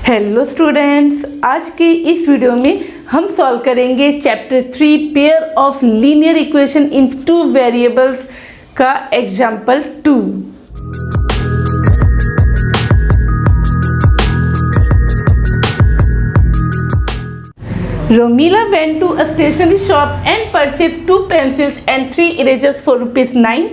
Hello students, आज के इस वीडियो में हम सॉल्व करेंगे chapter 3 pair of linear equation in two variables का example 2। Romila went to a stationery shop and purchased 2 pencils and 3 erasers for ₹9.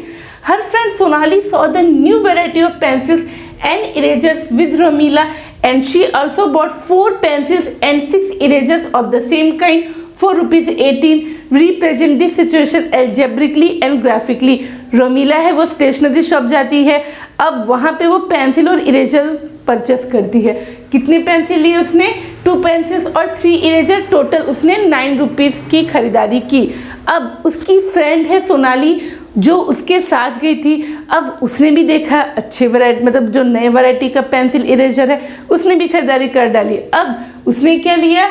Her friend Sonali saw the new variety of pencils and erasers with Romila, and she also bought 4 pencils and 6 erasers of the same kind for ₹18. Represent this situation algebraically and graphically. रोमीला है वो stationery shop जाती है, अब वहाँ पे वो pencil और eraser purchase करती है। कितने पेंसिल लिए उसने? 2 पेंसिल्स और 3 इरेजर, टोटल उसने ₹9 की खरीदारी की। अब उसकी फ्रेंड है सोनाली जो उसके साथ गई थी, अब उसने भी देखा अच्छे वैरायटी मतलब जो नए वैरायटी का पेंसिल इरेजर है उसने भी खरीदारी कर डाली। अब उसने क्या लिया?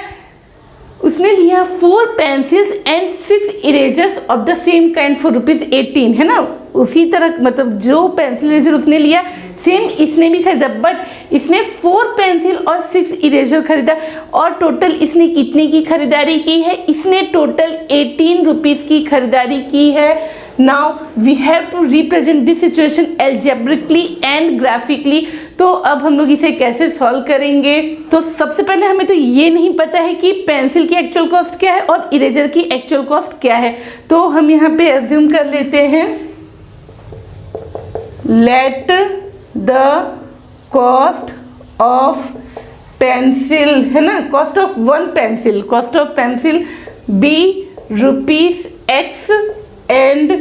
उसने लिया 4 pencils and 6 erasers of the same kind for ₹18, है ना। उसी तरह मतलब जो पेंसिल इरेजर उसने लिया सेम इसने भी खरीदा, बट इसने 4 पेंसिल और 6 इरेजर खरीदा और टोटल इसने कितने की खरीदारी की है? इसने टोटल ₹18 की खरीदारी की है। Now we have to represent this situation algebraically and graphically। तो अब हम लोग इसे कैसे सॉल्व करेंगे? तो सबसे पहले हमें तो ये नहीं पता है कि पेंसिल की एक्चुअल कॉस्ट क्या है और इरेजर की एक्चुअल कॉस्ट क्या है। तो हम यहाँ पे अज्यूम कर लेते हैं let the cost of pencil, है ना, cost of one pencil be ₹X and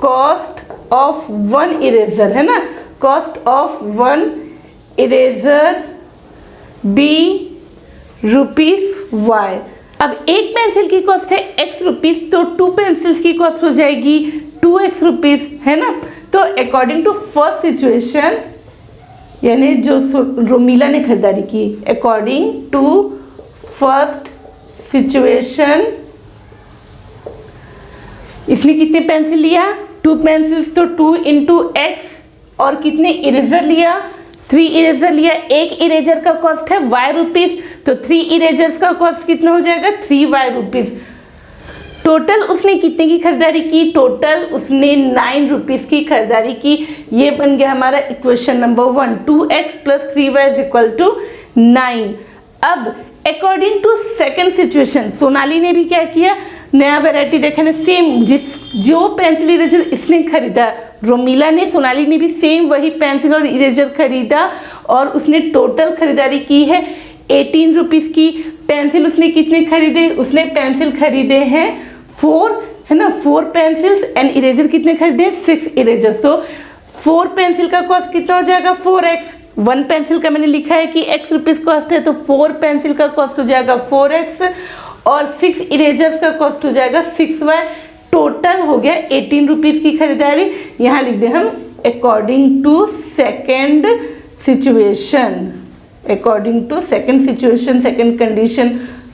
cost of 1 eraser, है ना, cost of 1 eraser be ₹Y। अब एक पेंसिल की कॉस्ट है ₹X, तो 2 पेंसिल्स की कॉस्ट हो जाएगी ₹2X, है ना। तो अकॉर्डिंग टू फर्स्ट सिचुएशन, यानी जो रोमीला ने खरीदारी की, अकॉर्डिंग टू फर्स्ट सिचुएशन इसने कितने पेंसिल लिया? 2 पेंसिल्स, तो 2 × X, और कितने इरेजर लिया? 3 इरेजर लिया। एक इरेजर का कॉस्ट है ₹Y, तो 3 इरेजर्स का कॉस्ट कितना हो जाएगा? ₹3Y। टोटल उसने कितने की खरीदारी की? टोटल उसने ₹9 की खरीदारी की। ये बन गया हमारा इक्वेशन नंबर 1, 2X + 3Y = 9। अब according to second situation Sonali ने भी क्या किया? नया वैरायटी देखा ना, सेम जो पेंसिल इरेजर इसने खरीदा, रोमीला ने, सोनाली ने भी सेम वही पेंसिल और इरेजर खरीदा और उसने टोटल खरीदारी की है ₹18 की। पेंसिल उसने कितने खरीदे? उसने पेंसिल खरीदे हैं 4, है ना, 4 पेंसिल्स एंड इरेजर कितने खरीदे? 6 इरेजर। तो 4 पेंसिल का कॉस्ट कितना हो जाएगा? 4X। 1 पेंसिल का मैंने लिखा है कि ₹X कॉस्ट है, तो 4 पेंसिल का कॉस्ट हो जाएगा 4X और 6 इरेजर्स का कॉस्ट हो जाएगा 6Y। टोटल हो गया ₹18 की खरीदारी। यहाँ लिख दें हम according to second situation, second condition,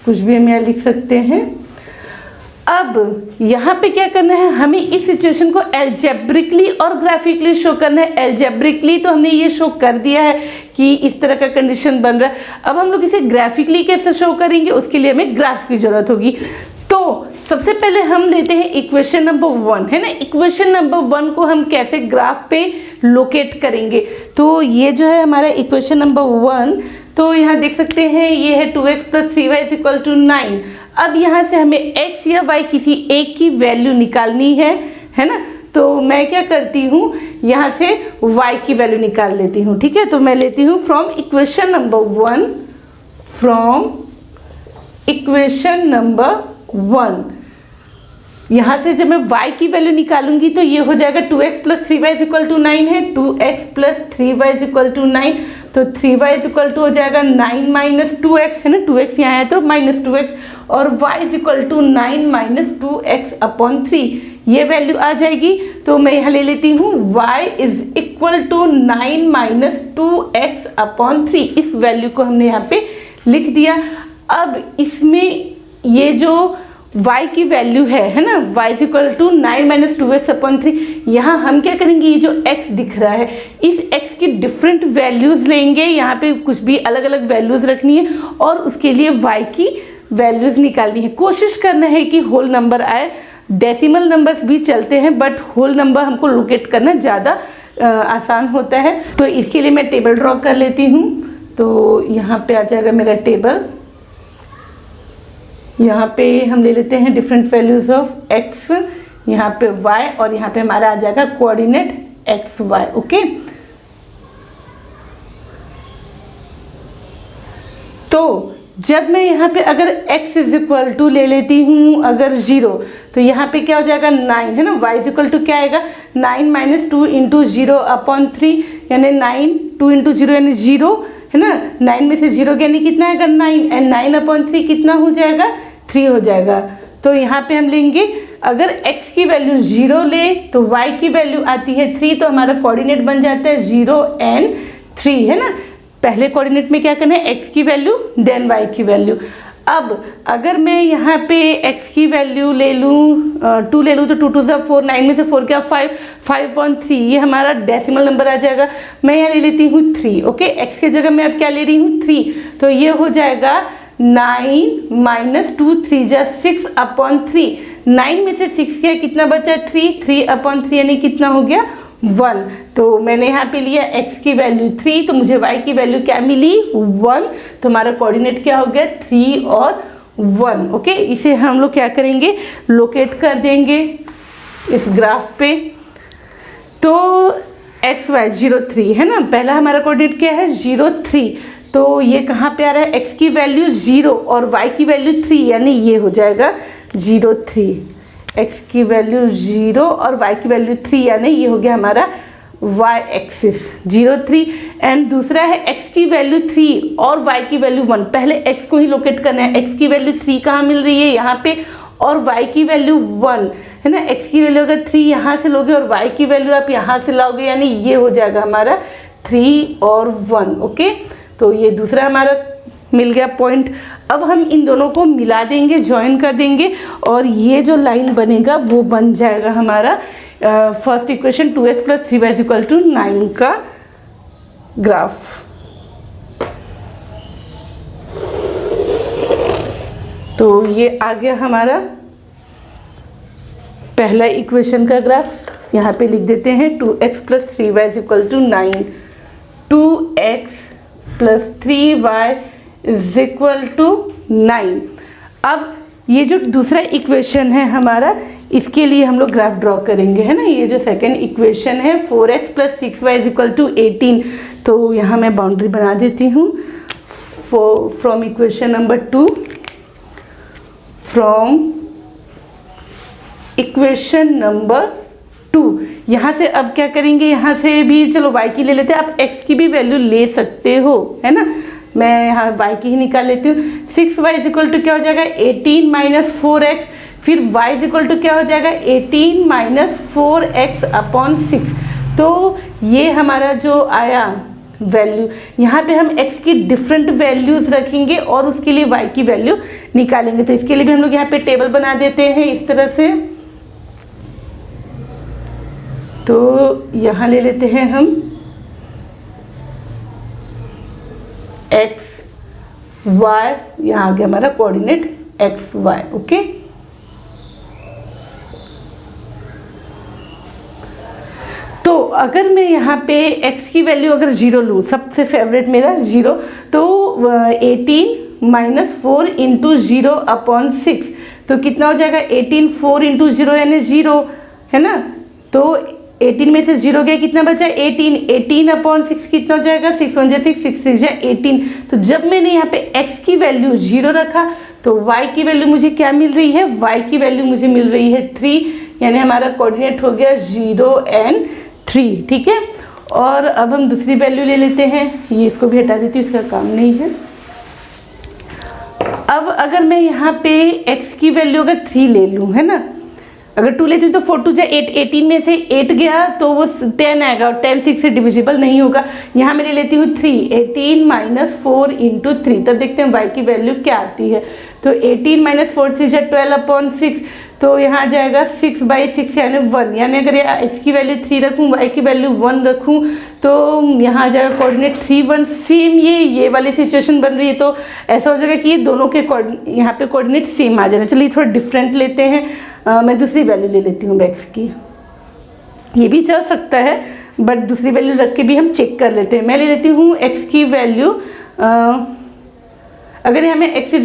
कुछ भी हम यहाँ लिख सकते हैं। अब यहाँ पे क्या करना है? हमें इस सिचुएशन को एल्जेब्रिकली और ग्राफिकली शो करना है। एल्जेब्रिकली तो हमने ये शो कर दिया है कि इस तरह का कंडीशन बन रहा है। अब हम लोग इसे ग्राफिकली कैसे शो करेंगे, उसके लिए हमें ग्राफ की जरूरत होगी। तो सबसे पहले हम लेते हैं इक्वेशन नंबर 1, है ना। इक्वेशन नंबर 1 को हम कैसे ग्राफ पे लोकेट करेंगे? तो ये जो है हमारा इक्वेशन नंबर 1, तो यहाँ देख सकते हैं ये है 2X + 3Y = 9। अब यहाँ से हमें X या Y किसी एक की वैल्यू निकालनी है ना। तो मैं क्या करती हूँ, यहाँ से Y की वैल्यू निकाल लेती हूँ, ठीक है। तो मैं लेती हूँ फ्रॉम इक्वेशन नंबर 1, यहाँ से जब मैं y की वैल्यू निकालूंगी तो ये हो जाएगा 2x + 3y = 9 है, 2x + 3y = 9, तो 3y = हो जाएगा 9 - 2x, है ना, 2x यहाँ है तो -2x, और y = 9 - 2x/3, ये वैल्यू आ जाएगी। तो मैं यहाँ ले लेती हूँ y = 9 - 2x/3, इस वैल्यू को हमने यहाँ पे लिख दिया। अब इसमें ये जो y की वैल्यू है ना, y is equal to 9 minus 2x/3। यहाँ हम क्या करेंगे, ये जो x दिख रहा है इस x की डिफरेंट वैल्यूज़ लेंगे, यहाँ पे कुछ भी अलग अलग वैल्यूज़ रखनी है और उसके लिए y की वैल्यूज़ निकालनी है। कोशिश करना है कि होल नंबर आए, डेसिमल नंबर्स भी चलते हैं बट होल नंबर हमको लोकेट करना ज़्यादा आसान होता है। तो इसके लिए मैं टेबल ड्रॉ कर लेती हूँ। तो यहाँ पे आ जाएगा मेरा टेबल, यहाँ पे हम ले लेते हैं डिफरेंट वैल्यूज ऑफ x, यहाँ पे y और यहाँ पे हमारा आ जाएगा कोऑर्डिनेट x y। ओके, तो जब मैं यहाँ पे अगर x इज इक्वल टू ले लेती हूँ अगर 0, तो यहाँ पे क्या हो जाएगा 9 है ना, y इज इक्वल टू क्या आएगा 9 माइनस 2 इंटू 0/3 यानी 9, 2 इंटू 0 यानी 0 है ना, 9 में से 0 यानी कितना आएगा 9 एंड 9/3 कितना हो जाएगा 3 हो जाएगा। तो यहाँ पे हम लेंगे अगर x की वैल्यू 0 ले तो y की वैल्यू आती है 3, तो हमारा कोऑर्डिनेट बन जाता है 0 एंड 3 है ना। पहले कोऑर्डिनेट में क्या करना है, x की वैल्यू देन y की वैल्यू। अब अगर मैं यहाँ पे x की वैल्यू ले लूँ 2 ले लूँ तो 2 2 ज़ा 4, 9 में से 4 क्या 5, 5/3 ये हमारा डेसिमल नंबर आ जाएगा। मैं यहाँ ले लेती हूँ 3। ओके, x की जगह मैं अब क्या ले रही हूँ 3, तो ये हो जाएगा 9 माइनस 2 3 जा 6/3। 9 में से 6 क्या कितना बचा 3, 3/3 यानी कितना हो गया 1। तो मैंने यहाँ पे लिया x की वैल्यू 3, तो मुझे y की वैल्यू क्या मिली 1। तो हमारा कोऑर्डिनेट क्या हो गया 3 और 1। ओके, इसे हम लोग क्या करेंगे लोकेट कर देंगे इस ग्राफ पे। तो x y 0 3 है ना, पहला हमारा कोऑर्डिनेट क्या है 0 3, तो ये कहाँ पे आ रहा है x की वैल्यू 0 और y की वैल्यू 3 यानी ये हो जाएगा 0 3। x की वैल्यू 0 और y की वैल्यू 3 यानी ये हो गया हमारा y एक्सिस 0 3। एंड दूसरा है x की वैल्यू 3 और y की वैल्यू 1। पहले x को ही लोकेट करना है, x की वैल्यू 3 कहाँ मिल रही है यहाँ पे और y की वैल्यू 1 है ना। x की वैल्यू अगर 3 यहाँ से लोगे और y की वैल्यू आप यहाँ से लाओगे यानी ये हो जाएगा हमारा 3 और 1। ओके, तो ये दूसरा हमारा मिल गया पॉइंट। अब हम इन दोनों को मिला देंगे, ज्वाइन कर देंगे और ये जो लाइन बनेगा वो बन जाएगा हमारा फर्स्ट इक्वेशन 2x + 3y = 9 का ग्राफ। तो ये आ गया हमारा पहला इक्वेशन का ग्राफ। यहाँ पे लिख देते हैं 2x + 3y = 9, 2x + 3y = 9। अब ये जो दूसरा इक्वेशन है हमारा, इसके लिए हम लोग ग्राफ ड्रॉ करेंगे है ना। ये जो सेकंड इक्वेशन है 4x + 6y = 18, तो यहाँ मैं बाउंड्री बना देती हूँ। From equation number 2, from equation number 2, यहाँ से अब क्या करेंगे, यहाँ से भी चलो y की ले लेते हैं, आप x की भी वैल्यू ले सकते हो है ना। मैं यहाँ y की ही निकाल लेती हूँ। 6y = क्या हो जाएगा 18 - 4x, फिर y = क्या हो जाएगा 18 - 4x/6। तो ये हमारा जो आया वैल्यू, यहाँ पे हम x की डिफरेंट वैल्यूज़ रखेंगे और उसके लिए y की वैल्यू निकालेंगे। तो इसके लिए भी हम लोग यहाँ पे टेबल बना देते हैं इस तरह से। तो यहाँ ले लेते हैं हम x y, यहाँ आ गया हमारा कोऑर्डिनेट x y। ओके, तो अगर मैं यहाँ पे x की वैल्यू अगर 0 लूँ, सबसे फेवरेट मेरा 0, तो 18 - 4 × 0/6, तो कितना हो जाएगा 18 4 × 0 यानी 0 है ना। तो 18 में से 0 गया, कितना बचा 18, 18/6 कितना हो जाएगा 6 1 6 6 3 18। तो जब मैंने यहाँ पे x की वैल्यू 0 रखा तो y की वैल्यू मुझे क्या मिल रही है, y की वैल्यू मुझे मिल रही है 3, यानी हमारा कोऑर्डिनेट हो गया 0 and 3। ठीक है, और अब हम दूसरी वैल्यू ले लेते हैं, ये इसको भी हटा देती हूँ, इसका काम नहीं है। अब अगर मैं यहाँ पे x की वैल्यू अगर 3 ले लूँ है ना, अगर 2 लेती हूँ तो 4 2 जा 8, 18 में से 8 गया तो वो 10 आएगा और 10 6 से डिविजिबल नहीं होगा। यहाँ मैं ले लेती हूँ 3, 18 माइनस 4 इंटू 3, तब देखते हैं y की वैल्यू क्या आती है। तो 18 माइनस 4 3 जा 12/6, तो यहाँ आ जाएगा 6/6 यानी 1, यानी अगर x की वैल्यू 3 रखूँ, y की वैल्यू 1 रखूँ तो यहाँ आ जाएगा कोऑर्डिनेट 3 1। सेम ये वाली सिचुएशन बन रही है, तो ऐसा हो जाएगा कि ये दोनों के यहाँ पे कोऑर्डिनेट सेम आ जाना। चलिए थोड़ा डिफरेंट लेते हैं, मैं दूसरी वैल्यू ले लेती हूँ x की, ये भी चल सकता है बट दूसरी वैल्यू रख के भी हम चेक कर लेते हैं। मैं ले लेती हूँ x की वैल्यू, अगर यहाँ मैं x =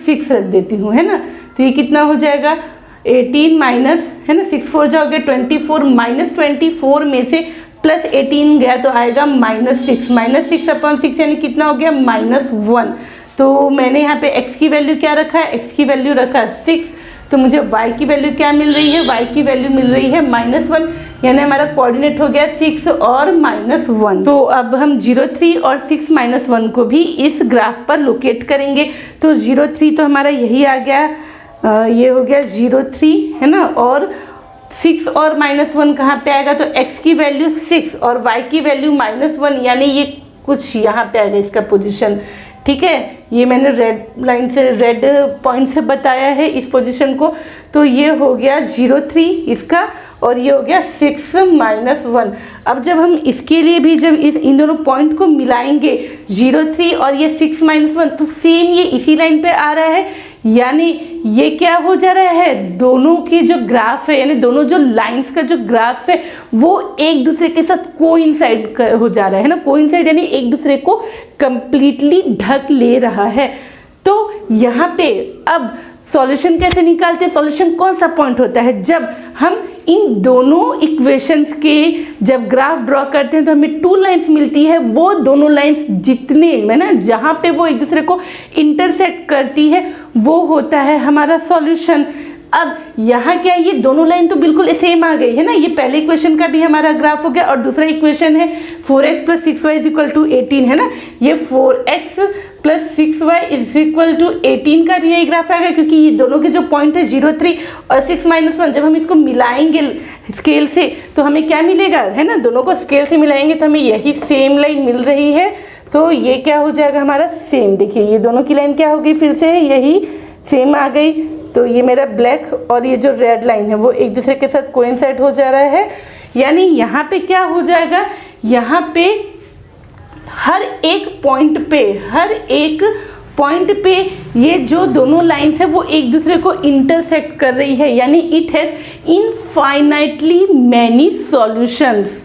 6 रख देती हूँ, है ना, तो ये कितना हो जाएगा 18 माइनस, है ना, 6 4 जाओगे 24, माइनस 24 में से प्लस 18 गया तो आएगा -6, -6/6 यानी कितना हो गया -1। तो मैंने यहाँ पे x की वैल्यू क्या रखा है, x की वैल्यू रखा है 6, तो मुझे y की वैल्यू क्या मिल रही है, y की वैल्यू मिल रही है -1, यानी हमारा कोऑर्डिनेट हो गया 6 और -1। तो अब हम 0 3 और 6 -1 को भी इस ग्राफ पर लोकेट करेंगे। तो 0 3 तो हमारा यही आ गया, ये हो गया 0 3, है ना, और 6 और -1 कहाँ पे आएगा, तो x की वैल्यू 6 और y की वैल्यू -1, यानी ये कुछ यहाँ पे आएगा इसका पोजीशन। ठीक है, ये मैंने रेड लाइन से, रेड पॉइंट से बताया है इस पोजीशन को। तो ये हो गया 0 3 इसका, और ये हो गया 6 -1। अब जब हम इसके लिए भी जब इन दोनों पॉइंट को मिलाएंगे 0 3 और ये 6 -1, तो सेम ये इसी लाइन पे आ रहा है, यानी ये क्या हो जा रहा है, दोनों की जो ग्राफ है, यानी दोनों जो लाइंस का जो ग्राफ है वो एक दूसरे के साथ कोइंसाइड हो जा रहा है ना, कोइंसाइड यानी एक दूसरे को कंप्लीटली ढक ले रहा है। तो यहाँ पे अब सॉल्यूशन कैसे निकालते हैं, सॉल्यूशन कौन सा पॉइंट होता है, जब हम इन दोनों इक्वेशंस के जब ग्राफ ड्रॉ करते हैं तो हमें 2 लाइंस मिलती है, वो दोनों लाइंस जितने है ना, जहाँ पे वो एक दूसरे को इंटरसेक्ट करती है वो होता है हमारा सॉल्यूशन। अब यहाँ क्या है, ये दोनों लाइन तो बिल्कुल सेम आ गई है ना, ये पहले इक्वेशन का भी हमारा ग्राफ हो गया और दूसरा इक्वेशन है 4x + 6y = 18, है ना, ये 4x + 6y = 18 का भी यही ग्राफ आएगा, क्योंकि ये दोनों के जो पॉइंट है 0 3 और 6 -1, जब हम इसको मिलाएंगे स्केल से तो हमें क्या मिलेगा, है ना, दोनों को स्केल से मिलाएंगे तो हमें यही सेम लाइन मिल रही है। तो ये क्या हो जाएगा हमारा सेम, देखिए ये दोनों की लाइन क्या होगी, फिर से यही सेम आ गई। तो ये मेरा ब्लैक और ये जो रेड लाइन है वो एक दूसरे के साथ कोइंसाइड हो जा रहा है, यानी यहाँ पे क्या हो जाएगा, यहाँ पे हर एक पॉइंट पे ये जो दोनों लाइंस है वो एक दूसरे को इंटरसेक्ट कर रही है, यानी it has infinitely many solutions.